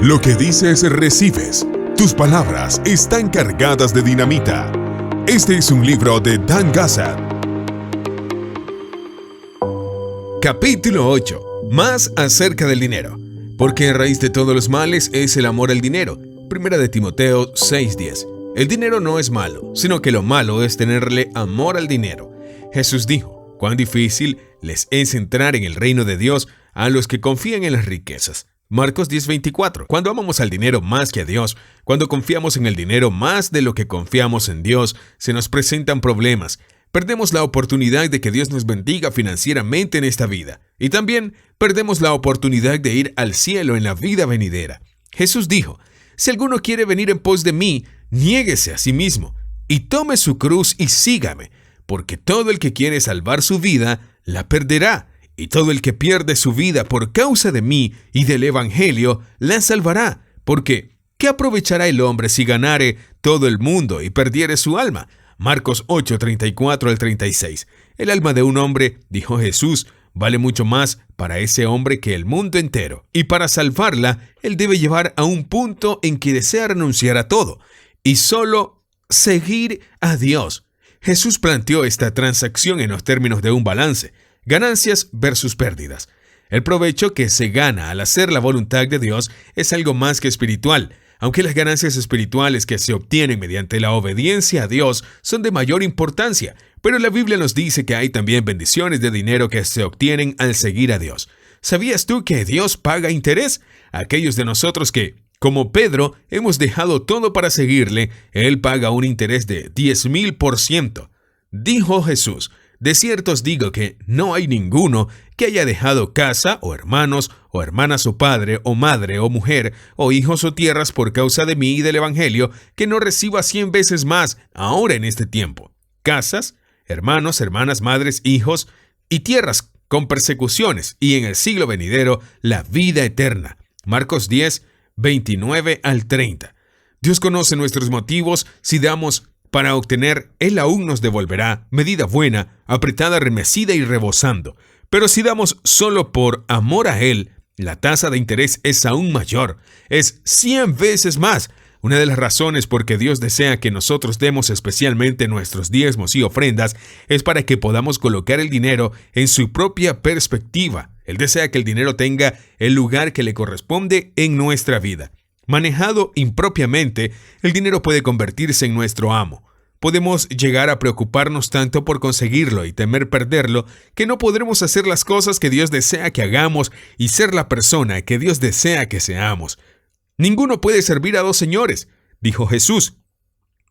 Lo que dices recibes. Tus palabras están cargadas de dinamita. Este es un libro de Dan Gazzard. Capítulo 8. Más acerca del dinero. Porque raíz de todos los males es el amor al dinero. Primera de Timoteo 6:10. El dinero no es malo, sino que lo malo es tenerle amor al dinero. Jesús dijo: cuán difícil les es entrar en el reino de Dios a los que confían en las riquezas. Marcos 10:24. Cuando amamos al dinero más que a Dios, cuando confiamos en el dinero más de lo que confiamos en Dios, se nos presentan problemas. Perdemos la oportunidad de que Dios nos bendiga financieramente en esta vida. Y también perdemos la oportunidad de ir al cielo en la vida venidera. Jesús dijo: si alguno quiere venir en pos de mí, niéguese a sí mismo y tome su cruz y sígame, porque todo el que quiere salvar su vida, la perderá. Y todo el que pierde su vida por causa de mí y del Evangelio, la salvará. Porque, ¿qué aprovechará el hombre si ganare todo el mundo y perdiere su alma? Marcos 8:34-36. El alma de un hombre, dijo Jesús, vale mucho más para ese hombre que el mundo entero. Y para salvarla, él debe llevar a un punto en que desea renunciar a todo y solo seguir a Dios. Jesús planteó esta transacción en los términos de un balance: ganancias versus pérdidas. El provecho que se gana al hacer la voluntad de Dios es algo más que espiritual, aunque las ganancias espirituales que se obtienen mediante la obediencia a Dios son de mayor importancia, pero la Biblia nos dice que hay también bendiciones de dinero que se obtienen al seguir a Dios. ¿Sabías tú que Dios paga interés? Aquellos de nosotros que, como Pedro, hemos dejado todo para seguirle, Él paga un interés de 10,000%. Dijo Jesús: de cierto os digo que no hay ninguno que haya dejado casa, o hermanos, o hermanas, o padre, o madre, o mujer, o hijos, o tierras por causa de mí y del Evangelio, que no reciba 100 veces más ahora en este tiempo. Casas, hermanos, hermanas, madres, hijos y tierras con persecuciones, y en el siglo venidero la vida eterna. Marcos 10:29-30. Dios conoce nuestros motivos. Si damos para obtener, Él aún nos devolverá medida buena, apretada, remecida y rebosando. Pero si damos solo por amor a Él, la tasa de interés es aún mayor, es 100 veces más. Una de las razones por que Dios desea que nosotros demos especialmente nuestros diezmos y ofrendas es para que podamos colocar el dinero en su propia perspectiva. Él desea que el dinero tenga el lugar que le corresponde en nuestra vida. Manejado impropiamente, el dinero puede convertirse en nuestro amo. Podemos llegar a preocuparnos tanto por conseguirlo y temer perderlo que no podremos hacer las cosas que Dios desea que hagamos y ser la persona que Dios desea que seamos. Ninguno puede servir a dos señores, dijo Jesús,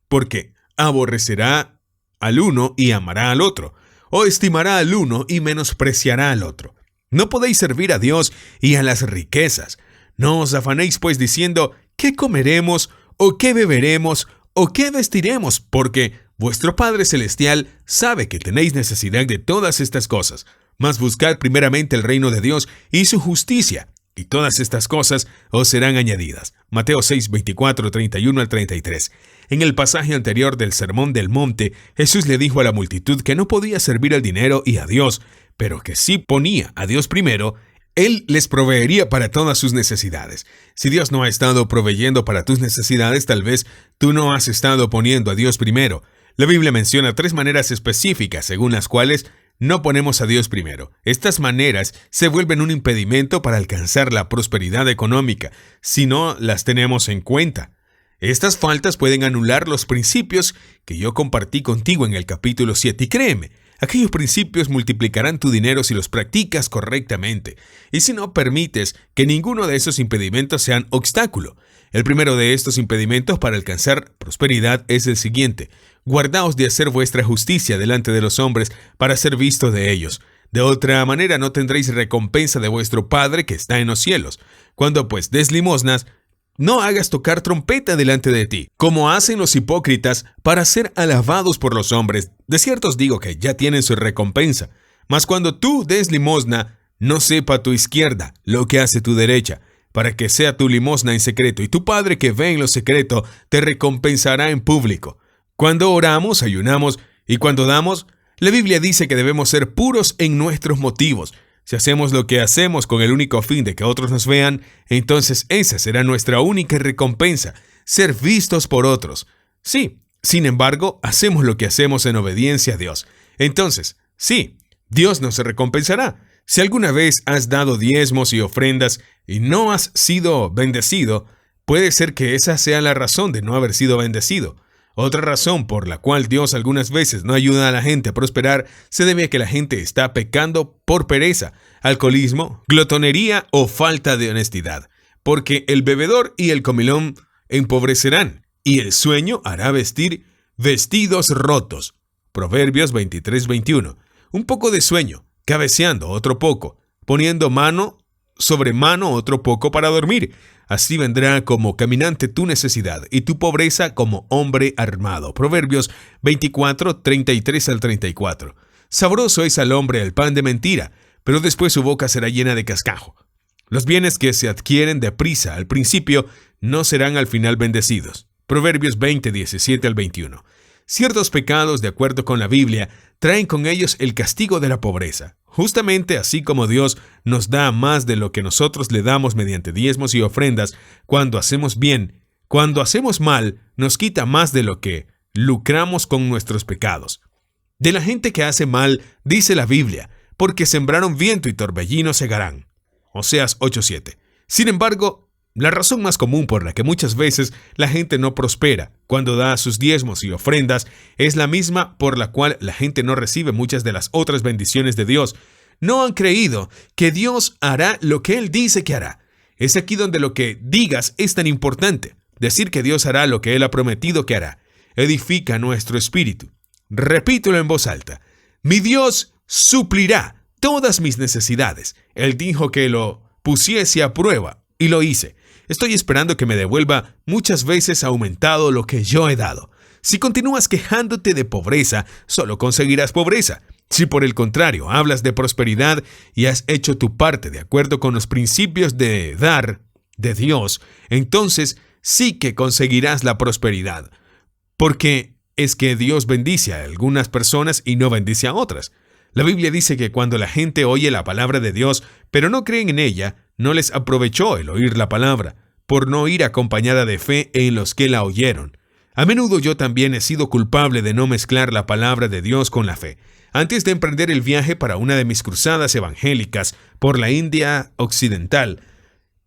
porque aborrecerá al uno y amará al otro, o estimará al uno y menospreciará al otro. No podéis servir a Dios y a las riquezas. No os afanéis pues diciendo: ¿qué comeremos? ¿O qué beberemos? ¿O qué vestiremos? Porque vuestro Padre Celestial sabe que tenéis necesidad de todas estas cosas. Mas buscad primeramente el reino de Dios y su justicia, y todas estas cosas os serán añadidas. Mateo 6:24-31-33. En el pasaje anterior del Sermón del Monte, Jesús le dijo a la multitud que no podía servir al dinero y a Dios, pero que si ponía a Dios primero, Él les proveería para todas sus necesidades. Si Dios no ha estado proveyendo para tus necesidades, tal vez tú no has estado poniendo a Dios primero. La Biblia menciona 3 maneras específicas según las cuales no ponemos a Dios primero. Estas maneras se vuelven un impedimento para alcanzar la prosperidad económica si no las tenemos en cuenta. Estas faltas pueden anular los principios que yo compartí contigo en el capítulo 7 y créeme, aquellos principios multiplicarán tu dinero si los practicas correctamente y si no permites que ninguno de esos impedimentos sean obstáculo. El primero de estos impedimentos para alcanzar prosperidad es el siguiente: guardaos de hacer vuestra justicia delante de los hombres para ser visto de ellos. De otra manera no tendréis recompensa de vuestro Padre que está en los cielos. Cuando pues des limosnas, no hagas tocar trompeta delante de ti, como hacen los hipócritas para ser alabados por los hombres. De cierto os digo que ya tienen su recompensa. Mas cuando tú des limosna, no sepa tu izquierda lo que hace tu derecha, para que sea tu limosna en secreto, y tu Padre que ve en lo secreto te recompensará en público. Cuando oramos, ayunamos y cuando damos, la Biblia dice que debemos ser puros en nuestros motivos. Si hacemos lo que hacemos con el único fin de que otros nos vean, entonces esa será nuestra única recompensa, ser vistos por otros. Sí, sin embargo, hacemos lo que hacemos en obediencia a Dios. Entonces, sí, Dios nos recompensará. Si alguna vez has dado diezmos y ofrendas y no has sido bendecido, puede ser que esa sea la razón de no haber sido bendecido. Otra razón por la cual Dios algunas veces no ayuda a la gente a prosperar se debe a que la gente está pecando por pereza, alcoholismo, glotonería o falta de honestidad. Porque el bebedor y el comilón empobrecerán, y el sueño hará vestir vestidos rotos. Proverbios 23:21. Un poco de sueño, cabeceando otro poco, poniendo mano sobre mano otro poco para dormir. Así vendrá como caminante tu necesidad y tu pobreza como hombre armado. Proverbios 24:33-34. Sabroso es al hombre el pan de mentira, pero después su boca será llena de cascajo. Los bienes que se adquieren deprisa al principio no serán al final bendecidos. Proverbios 20:17-21. Ciertos pecados, de acuerdo con la Biblia, traen con ellos el castigo de la pobreza. Justamente así como Dios nos da más de lo que nosotros le damos mediante diezmos y ofrendas, cuando hacemos bien, cuando hacemos mal, nos quita más de lo que lucramos con nuestros pecados. De la gente que hace mal, dice la Biblia, porque sembraron viento y torbellino segarán. Oseas 8:7. Sin embargo, la razón más común por la que muchas veces la gente no prospera cuando da sus diezmos y ofrendas es la misma por la cual la gente no recibe muchas de las otras bendiciones de Dios. No han creído que Dios hará lo que Él dice que hará. Es aquí donde lo que digas es tan importante. Decir que Dios hará lo que Él ha prometido que hará. Edifica nuestro espíritu. Repítelo en voz alta. Mi Dios suplirá todas mis necesidades. Él dijo que lo pusiese a prueba y lo hice. Estoy esperando que me devuelva muchas veces aumentado lo que yo he dado. Si continúas quejándote de pobreza, solo conseguirás pobreza. Si por el contrario hablas de prosperidad y has hecho tu parte de acuerdo con los principios de dar de Dios, entonces sí que conseguirás la prosperidad. Porque es que Dios bendice a algunas personas y no bendice a otras. La Biblia dice que cuando la gente oye la palabra de Dios, pero no creen en ella, no les aprovechó el oír la palabra, por no ir acompañada de fe en los que la oyeron. A menudo yo también he sido culpable de no mezclar la palabra de Dios con la fe. Antes de emprender el viaje para una de mis cruzadas evangélicas por la India Occidental,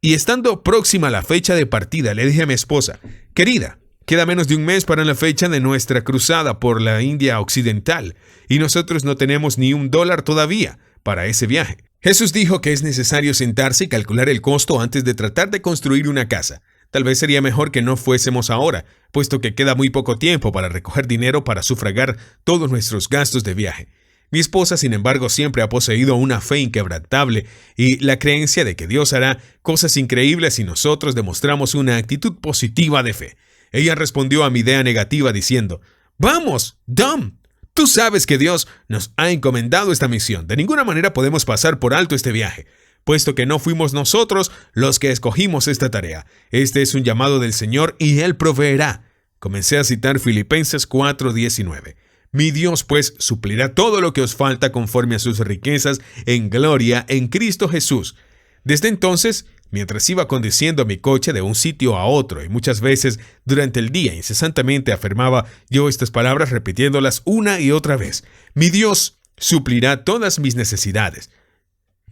y estando próxima a la fecha de partida, le dije a mi esposa, querida, queda menos de un mes para la fecha de nuestra cruzada por la India Occidental, y nosotros no tenemos ni $1 todavía para ese viaje. Jesús dijo que es necesario sentarse y calcular el costo antes de tratar de construir una casa. Tal vez sería mejor que no fuésemos ahora, puesto que queda muy poco tiempo para recoger dinero para sufragar todos nuestros gastos de viaje. Mi esposa, sin embargo, siempre ha poseído una fe inquebrantable y la creencia de que Dios hará cosas increíbles si nosotros demostramos una actitud positiva de fe. Ella respondió a mi idea negativa diciendo, «Vamos, Dom, tú sabes que Dios nos ha encomendado esta misión. De ninguna manera podemos pasar por alto este viaje, puesto que no fuimos nosotros los que escogimos esta tarea. Este es un llamado del Señor y Él proveerá». Comencé a citar Filipenses 4:19. Mi Dios, pues, suplirá todo lo que os falta conforme a sus riquezas en gloria en Cristo Jesús. Desde entonces, mientras iba conduciendo mi coche de un sitio a otro y muchas veces durante el día incesantemente afirmaba yo estas palabras repitiéndolas una y otra vez. Mi Dios suplirá todas mis necesidades.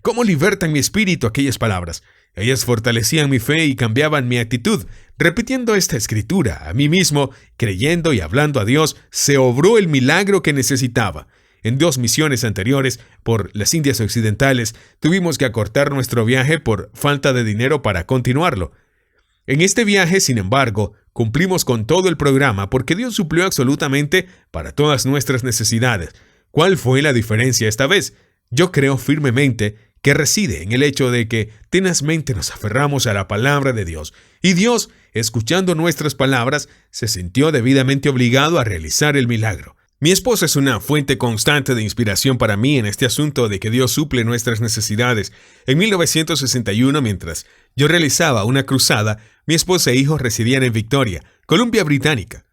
¿Cómo libertan mi espíritu aquellas palabras? Ellas fortalecían mi fe y cambiaban mi actitud. Repitiendo esta escritura a mí mismo, creyendo y hablando a Dios, se obró el milagro que necesitaba. En 2 misiones anteriores, por las Indias Occidentales, tuvimos que acortar nuestro viaje por falta de dinero para continuarlo. En este viaje, sin embargo, cumplimos con todo el programa porque Dios suplió absolutamente para todas nuestras necesidades. ¿Cuál fue la diferencia esta vez? Yo creo firmemente que reside en el hecho de que tenazmente nos aferramos a la palabra de Dios. Y Dios, escuchando nuestras palabras, se sintió debidamente obligado a realizar el milagro. Mi esposa es una fuente constante de inspiración para mí en este asunto de que Dios suple nuestras necesidades. En 1961, mientras yo realizaba una cruzada, mi esposa e hijos residían en Victoria, Columbia Británica.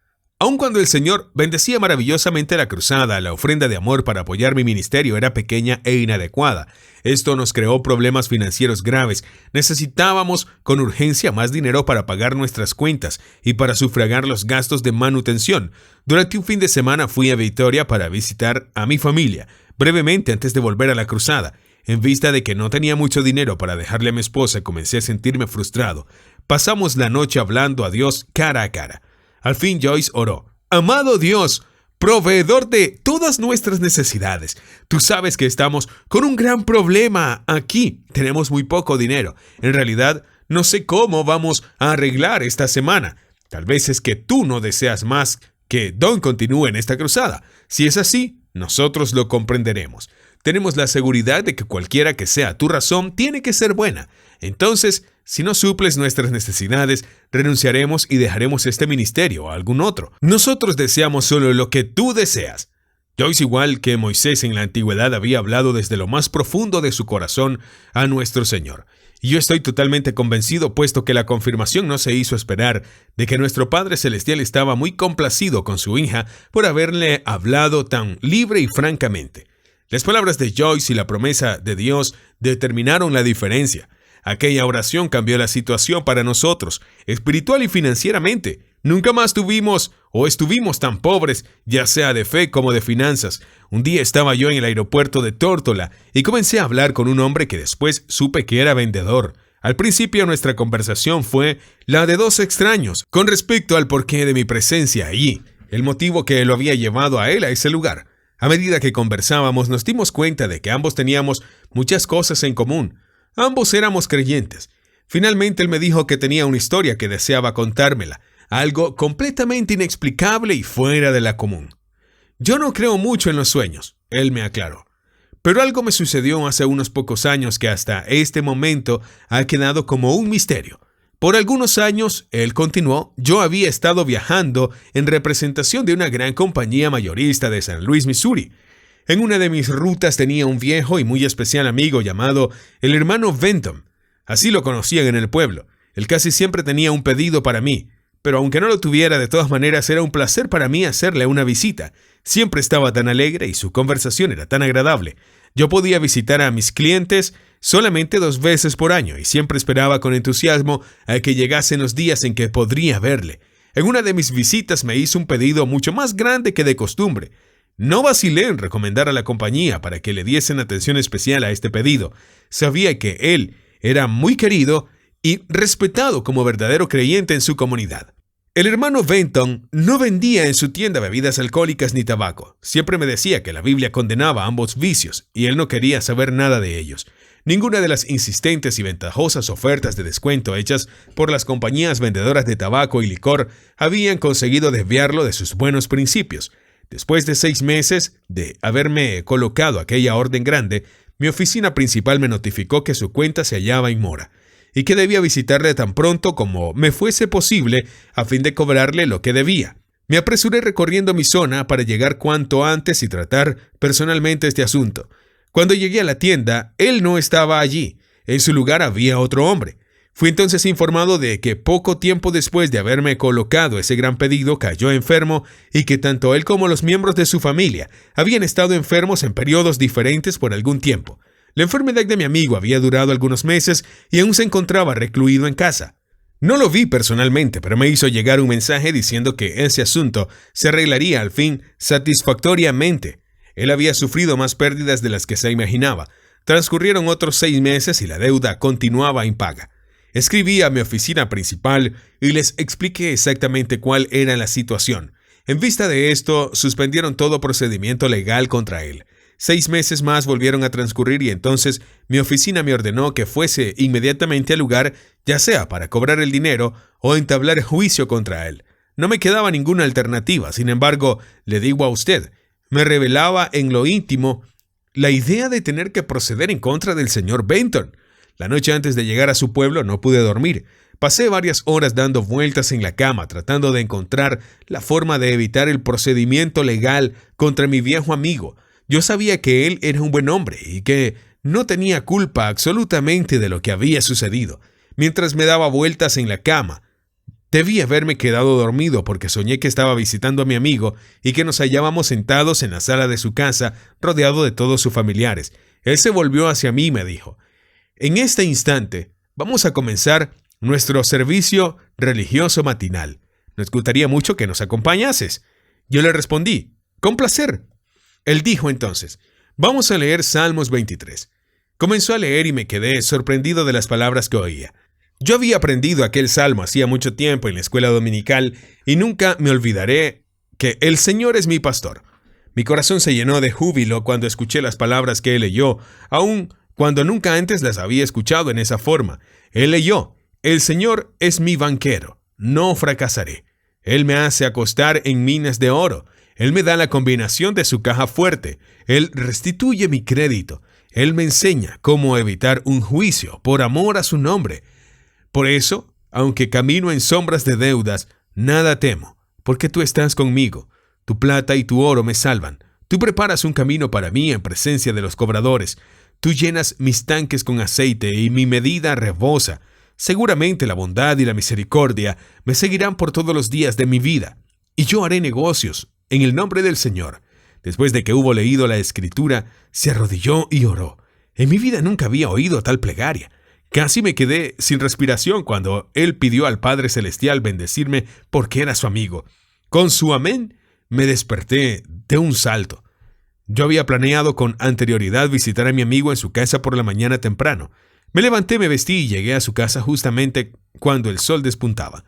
Aun cuando el Señor bendecía maravillosamente la cruzada, la ofrenda de amor para apoyar mi ministerio era pequeña e inadecuada. Esto nos creó problemas financieros graves. Necesitábamos con urgencia más dinero para pagar nuestras cuentas y para sufragar los gastos de manutención. Durante un fin de semana fui a Victoria para visitar a mi familia, brevemente antes de volver a la cruzada. En vista de que no tenía mucho dinero para dejarle a mi esposa, comencé a sentirme frustrado. Pasamos la noche hablando a Dios cara a cara. Al fin Joyce oró: «Amado Dios, proveedor de todas nuestras necesidades, tú sabes que estamos con un gran problema aquí. Tenemos muy poco dinero. En realidad, no sé cómo vamos a arreglar esta semana. Tal vez es que tú no deseas más que Don continúe en esta cruzada. Si es así, nosotros lo comprenderemos. Tenemos la seguridad de que cualquiera que sea tu razón tiene que ser buena. Entonces, si no suples nuestras necesidades, renunciaremos y dejaremos este ministerio a algún otro. Nosotros deseamos solo lo que tú deseas». Joyce, igual que Moisés en la antigüedad, había hablado desde lo más profundo de su corazón a nuestro Señor. Y yo estoy totalmente convencido, puesto que la confirmación no se hizo esperar, de que nuestro Padre Celestial estaba muy complacido con su hija por haberle hablado tan libre y francamente. Las palabras de Joyce y la promesa de Dios determinaron la diferencia. Aquella oración cambió la situación para nosotros, espiritual y financieramente. Nunca más tuvimos o estuvimos tan pobres, ya sea de fe como de finanzas. Un día estaba yo en el aeropuerto de Tórtola y comencé a hablar con un hombre que después supe que era vendedor. Al principio nuestra conversación fue la de dos extraños con respecto al porqué de mi presencia allí, el motivo que lo había llevado a él a ese lugar. A medida que conversábamos nos dimos cuenta de que ambos teníamos muchas cosas en común. Ambos éramos creyentes. Finalmente él me dijo que tenía una historia que deseaba contármela, algo completamente inexplicable y fuera de la común. Yo no creo mucho en los sueños, él me aclaró. Pero algo me sucedió hace unos pocos años que hasta este momento ha quedado como un misterio. Por algunos años, él continuó, yo había estado viajando en representación de una gran compañía mayorista de San Luis, Missouri. En una de mis rutas tenía un viejo y muy especial amigo llamado el hermano Benton. Así lo conocían en el pueblo. Él casi siempre tenía un pedido para mí, pero aunque no lo tuviera, de todas maneras era un placer para mí hacerle una visita. Siempre estaba tan alegre y su conversación era tan agradable. Yo podía visitar a mis clientes solamente 2 veces por año y siempre esperaba con entusiasmo a que llegasen los días en que podría verle. En una de mis visitas me hizo un pedido mucho más grande que de costumbre. No vacilé en recomendar a la compañía para que le diesen atención especial a este pedido. Sabía que él era muy querido y respetado como verdadero creyente en su comunidad. El hermano Benton no vendía en su tienda bebidas alcohólicas ni tabaco. Siempre me decía que la Biblia condenaba ambos vicios y él no quería saber nada de ellos. Ninguna de las insistentes y ventajosas ofertas de descuento hechas por las compañías vendedoras de tabaco y licor habían conseguido desviarlo de sus buenos principios. Después de 6 meses de haberme colocado aquella orden grande, mi oficina principal me notificó que su cuenta se hallaba en mora y que debía visitarle tan pronto como me fuese posible a fin de cobrarle lo que debía. Me apresuré recorriendo mi zona para llegar cuanto antes y tratar personalmente este asunto. Cuando llegué a la tienda, él no estaba allí. En su lugar había otro hombre. Fui entonces informado de que poco tiempo después de haberme colocado ese gran pedido cayó enfermo y que tanto él como los miembros de su familia habían estado enfermos en periodos diferentes por algún tiempo. La enfermedad de mi amigo había durado algunos meses y aún se encontraba recluido en casa. No lo vi personalmente, pero me hizo llegar un mensaje diciendo que ese asunto se arreglaría al fin satisfactoriamente. Él había sufrido más pérdidas de las que se imaginaba. Transcurrieron otros 6 meses y la deuda continuaba impaga. Escribí a mi oficina principal y les expliqué exactamente cuál era la situación. En vista de esto, suspendieron todo procedimiento legal contra él. 6 meses más volvieron a transcurrir y entonces mi oficina me ordenó que fuese inmediatamente al lugar, ya sea para cobrar el dinero o entablar juicio contra él. No me quedaba ninguna alternativa. Sin embargo, le digo a usted, me revelaba en lo íntimo la idea de tener que proceder en contra del señor Benton. La noche antes de llegar a su pueblo no pude dormir. Pasé varias horas dando vueltas en la cama, tratando de encontrar la forma de evitar el procedimiento legal contra mi viejo amigo. Yo sabía que él era un buen hombre y que no tenía culpa absolutamente de lo que había sucedido. Mientras me daba vueltas en la cama, Debí haberme quedado dormido porque soñé que estaba visitando a mi amigo y que nos hallábamos sentados en la sala de su casa, rodeado de todos sus familiares. Él se volvió hacia mí y me dijo: «En este instante vamos a comenzar nuestro servicio religioso matinal. Nos gustaría mucho que nos acompañases». Yo le respondí: «Con placer». Él dijo entonces: «Vamos a leer Salmos 23». Comenzó a leer y me quedé sorprendido de las palabras que oía. Yo había aprendido aquel salmo hacía mucho tiempo en la escuela dominical y nunca me olvidaré que el Señor es mi pastor. Mi corazón se llenó de júbilo cuando escuché las palabras que él leyó, aun cuando nunca antes las había escuchado en esa forma. Él leyó: «El Señor es mi banquero, no fracasaré. Él me hace acostar en minas de oro. Él me da la combinación de su caja fuerte. Él restituye mi crédito. Él me enseña cómo evitar un juicio por amor a su nombre. Por eso, aunque camino en sombras de deudas, nada temo, porque tú estás conmigo. Tu plata y tu oro me salvan. Tú preparas un camino para mí en presencia de los cobradores. Tú llenas mis tanques con aceite y mi medida rebosa. Seguramente la bondad y la misericordia me seguirán por todos los días de mi vida, y yo haré negocios en el nombre del Señor». Después de que hubo leído la Escritura, se arrodilló y oró. En mi vida nunca había oído tal plegaria. Casi me quedé sin respiración cuando él pidió al Padre Celestial bendecirme porque era su amigo. Con su amén, me desperté de un salto. Yo había planeado con anterioridad visitar a mi amigo en su casa por la mañana temprano. Me levanté, me vestí y llegué a su casa justamente cuando el sol despuntaba.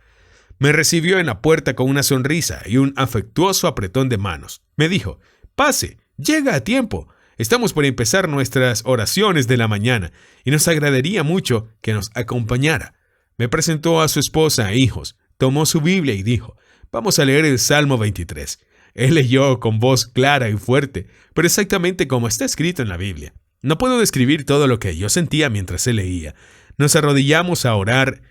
Me recibió en la puerta con una sonrisa y un afectuoso apretón de manos. Me dijo: «Pase, llega a tiempo. Estamos por empezar nuestras oraciones de la mañana y nos agradaría mucho que nos acompañara». Me presentó a su esposa e hijos, tomó su Biblia y dijo: «Vamos a leer el Salmo 23». Él leyó con voz clara y fuerte, pero exactamente como está escrito en la Biblia. No puedo describir todo lo que yo sentía mientras él leía. Nos arrodillamos a orar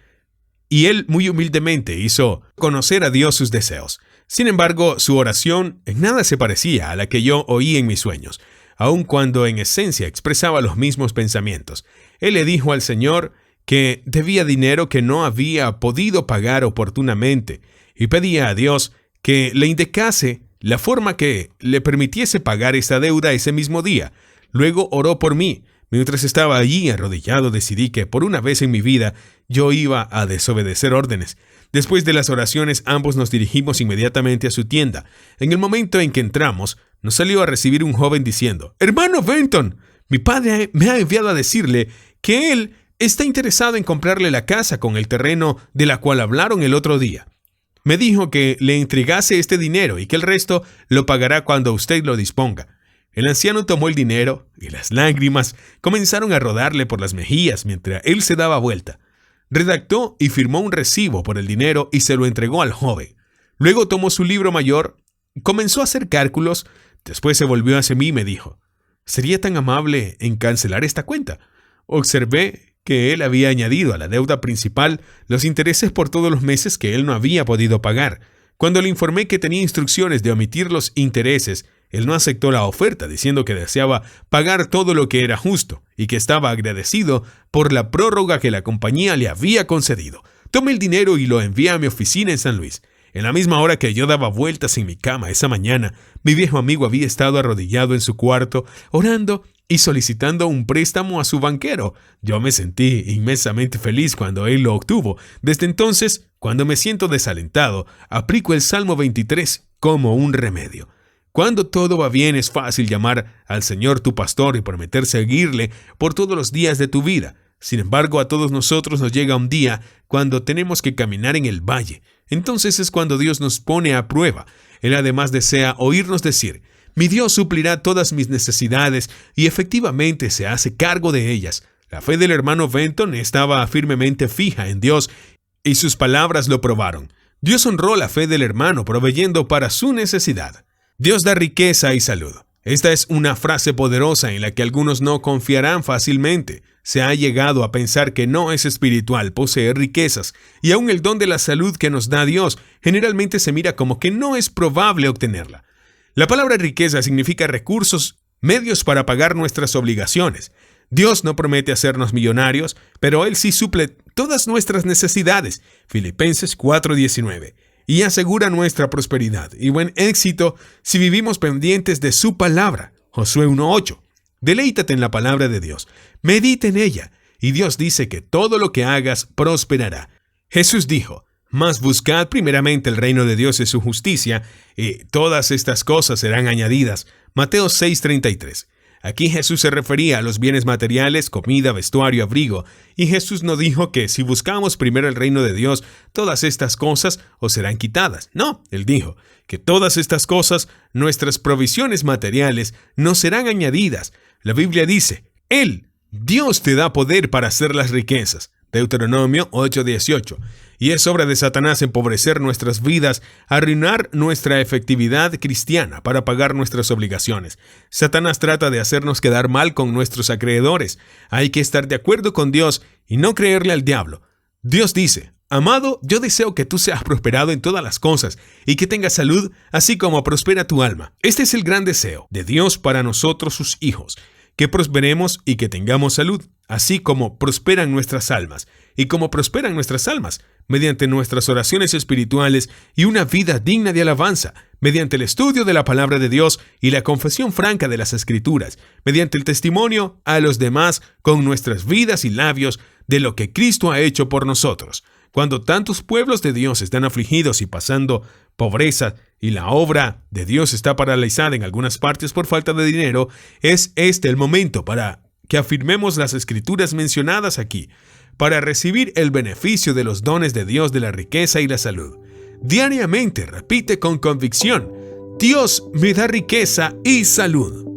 y él muy humildemente hizo conocer a Dios sus deseos. Sin embargo, su oración en nada se parecía a la que yo oí en mis sueños, aun cuando en esencia expresaba los mismos pensamientos. Él le dijo al Señor que debía dinero que no había podido pagar oportunamente y pedía a Dios que le indicase la forma que le permitiese pagar esta deuda ese mismo día. Luego oró por mí. Mientras estaba allí arrodillado, decidí que por una vez en mi vida yo iba a desobedecer órdenes. Después de las oraciones, ambos nos dirigimos inmediatamente a su tienda. En el momento en que entramos, nos salió a recibir un joven diciendo: «Hermano Benton, mi padre me ha enviado a decirle que él está interesado en comprarle la casa con el terreno de la cual hablaron el otro día. Me dijo que le entregase este dinero y que el resto lo pagará cuando usted lo disponga». El anciano tomó el dinero y las lágrimas comenzaron a rodarle por las mejillas mientras él se daba vuelta. Redactó y firmó un recibo por el dinero y se lo entregó al joven. Luego tomó su libro mayor, comenzó a hacer cálculos, después se volvió hacia mí y me dijo: «¿Sería tan amable en cancelar esta cuenta?». Observé que él había añadido a la deuda principal los intereses por todos los meses que él no había podido pagar. Cuando le informé que tenía instrucciones de omitir los intereses, él no aceptó la oferta, diciendo que deseaba pagar todo lo que era justo y que estaba agradecido por la prórroga que la compañía le había concedido. Tomé el dinero y lo envié a mi oficina en San Luis. En la misma hora que yo daba vueltas en mi cama esa mañana, mi viejo amigo había estado arrodillado en su cuarto, orando y solicitando un préstamo a su banquero. Yo me sentí inmensamente feliz cuando él lo obtuvo. Desde entonces, cuando me siento desalentado, aplico el Salmo 23 como un remedio. Cuando todo va bien, es fácil llamar al Señor tu pastor y prometer seguirle por todos los días de tu vida. Sin embargo, a todos nosotros nos llega un día cuando tenemos que caminar en el valle. Entonces es cuando Dios nos pone a prueba. Él además desea oírnos decir: «Mi Dios suplirá todas mis necesidades», y efectivamente se hace cargo de ellas. La fe del hermano Benton estaba firmemente fija en Dios y sus palabras lo probaron. Dios honró la fe del hermano proveyendo para su necesidad. Dios da riqueza y salud. Esta es una frase poderosa en la que algunos no confiarán fácilmente. Se ha llegado a pensar que no es espiritual poseer riquezas, y aún el don de la salud que nos da Dios generalmente se mira como que no es probable obtenerla. La palabra riqueza significa recursos, medios para pagar nuestras obligaciones. Dios no promete hacernos millonarios, pero Él sí suple todas nuestras necesidades, Filipenses 4:19, y asegura nuestra prosperidad y buen éxito si vivimos pendientes de su palabra, Josué 1:8. Deleítate en la palabra de Dios, medita en ella, y Dios dice que todo lo que hagas prosperará. Jesús dijo: mas buscad primeramente el reino de Dios y su justicia, y todas estas cosas serán añadidas. Mateo 6:33. Aquí Jesús se refería a los bienes materiales, comida, vestuario, abrigo, y Jesús no dijo que si buscamos primero el reino de Dios, todas estas cosas os serán quitadas. No, Él dijo que todas estas cosas, nuestras provisiones materiales, nos serán añadidas. La Biblia dice: Él, Dios, te da poder para hacer las riquezas. Deuteronomio 8:18. Y es obra de Satanás empobrecer nuestras vidas, arruinar nuestra efectividad cristiana para pagar nuestras obligaciones. Satanás trata de hacernos quedar mal con nuestros acreedores. Hay que estar de acuerdo con Dios y no creerle al diablo. Dios dice: amado, yo deseo que tú seas prosperado en todas las cosas y que tengas salud, así como prospera tu alma. Este es el gran deseo de Dios para nosotros, sus hijos, que prosperemos y que tengamos salud, así como prosperan nuestras almas. Y como prosperan nuestras almas, mediante nuestras oraciones espirituales y una vida digna de alabanza, mediante el estudio de la palabra de Dios y la confesión franca de las Escrituras, mediante el testimonio a los demás con nuestras vidas y labios de lo que Cristo ha hecho por nosotros. Cuando tantos pueblos de Dios están afligidos y pasando pobreza y la obra de Dios está paralizada en algunas partes por falta de dinero, es este el momento para que afirmemos las Escrituras mencionadas aquí, para recibir el beneficio de los dones de Dios de la riqueza y la salud. Diariamente repite con convicción: Dios me da riqueza y salud.